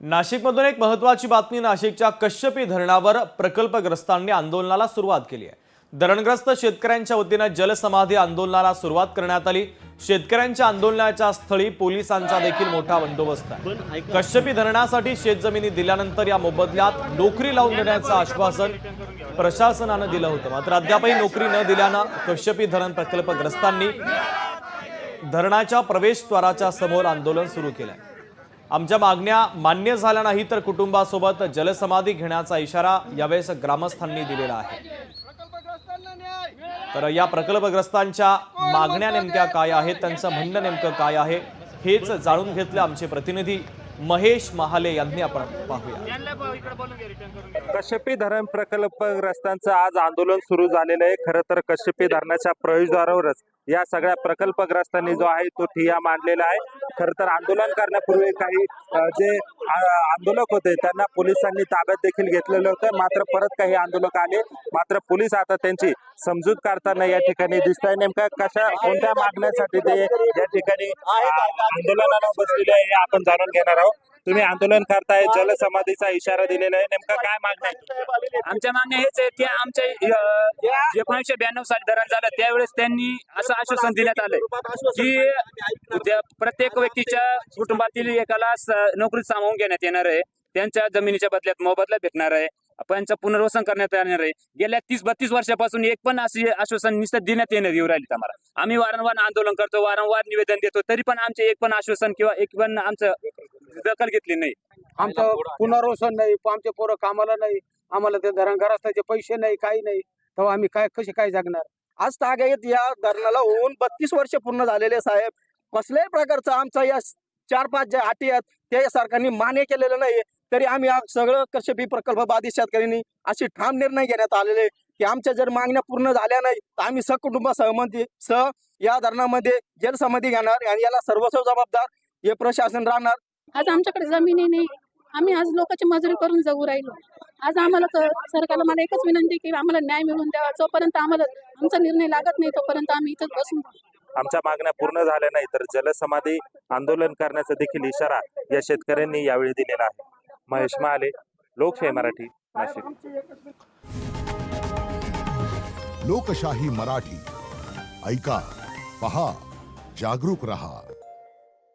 नाशिकमधून एक महत्त्वाची बातमी। नाशिकच्या कश्यपी धरणावर प्रकल्पग्रस्तांनी आंदोलनाला सुरुवात केली आहे। धरणग्रस्त शेतकऱ्यांच्या वतीने जलसमाधी आंदोलनाला सुरुवात करण्यात आली। शेतकऱ्यांच्या आंदोलनाच्या स्थळी पोलिसांचा देखील मोठा बंदोबस्त आहे। कश्यपी धरणासाठी शेतजमिनी दिल्यानंतर या मोबदल्यात नोकरी लावून देण्याचं आश्वासन प्रशासनाने दिलं होतं, मात्र अद्यापही नोकरी न दिल्यानं कश्यपी धरण प्रकल्पग्रस्तांनी धरणाच्या प्रवेशद्वाराच्या समोर आंदोलन सुरू केलंय। आमच्या मागण्या मान्य झाल्या नाही तर कुटुंबासोबत जलसमाधी घेण्याचा इशारा यावेळेस ग्रामस्थांनी दिलेला आहे। तर या प्रकल्पग्रस्तांच्या मागण्या नेमक्या काय आहेत, त्यांचं म्हणणं नेमकं काय आहे, हेच जाणून घेतलं आमचे प्रतिनिधी महेश महाले यांनी। आपण पाहूया। कश्यपी धरण प्रकल्पग्रस्तांचं आज आंदोलन सुरू झालेलं आहे। खरं तर कश्यपी धरणाच्या प्रवेशद्वारावरच या सगळ्या प्रकल्पग्रस्तांनी जो आहे तो ठिय्या मांडलेला आहे। खरं तर आंदोलन करण्यापूर्वी काही जे आंदोलक होते त्यांना पोलिसांनी ताब्यात देखील घेतलेलं होतं, मात्र परत काही आंदोलक आले। मात्र पोलीस आता त्यांची समजूत काढताना या ठिकाणी दिसत आहे। नेमका कोणत्या मागण्यासाठी ते या ठिकाणी आंदोलनाला बसलेले आहे हे आपण जाणून घेणार आहोत। तुम्ही आंदोलन करताय, जलसमाधीचा इशारा दिलेला आहे, नेमका काय मागण्या आहे? आमच्या मागण्या हेच आहे की आमच्या 1992 साली धरण झालं त्यावेळेस त्यांनी असं आश्वासन देण्यात आलं की प्रत्येक व्यक्तीच्या कुटुंबातील एकाला नोकरी सामावून घेण्यात येणार आहे, त्यांच्या जमिनीच्या बदल्यात मोबदला भेटणार आहे, त्यांचं पुनर्वसन करण्यात येणार आहे। गेल्या 30-32 वर्षापासून एक पण असे आश्वासन निश्चित देण्यात येऊ राहिले आम्हाला। आम्ही वारंवार आंदोलन करतो, वारंवार निवेदन देतो, तरी पण आमचे एक पण आश्वासन किंवा एक पण आमचं दखल घेतली नाही। आमचं पुनर्वसन नाही, आमचे पोरं कामाला नाही, आम्हाला ते धरण घराचे पैसे नाही, काही नाही, तेव्हा आम्ही कसे काय जगणार? आज तागायत या धरणाला होऊन 32 वर्ष पूर्ण झालेले साहेब, कसल्याही प्रकारचं आमचा या 4-5 ज्या अटी आहेत त्या सरकारने मान्य केलेलं नाही, तरी आम्ही सगळं कश्यपी प्रकल्प बाधित शेतकऱ्यांनी अशी ठाम निर्णय घेण्यात आलेले की आमच्या जर मागण्या पूर्ण झाल्या नाही तर आम्ही सहकुटुंब सह या धरणामध्ये जलसमाधी घेणार आणि याला सर्वस्व जबाबदार हे प्रशासन राहणार। आज आमच्याकडे जमिनी नाही, आम्ही आज लोकांची मजुरी करून जगू राहिलो। आज आम्हाला सरकारला मला एकच विनंती की आम्हाला न्याय मिळवून द्यावा। जोपर्यंत आम्हाला आमचा निर्णय लागत नाही तोपर्यंत आम्ही इथंच बसून आमच्या मागण्या पूर्ण झाल्या नाही तर जलसमाधी आंदोलन करण्याचा देखील इशारा या शेतकऱ्यांनी यावेळी दिलेला आहे। महेश महाले, लोकशाही मराठी, नाशिक। लोकशाही मराठी ऐका, पहा, जागरूक रहा।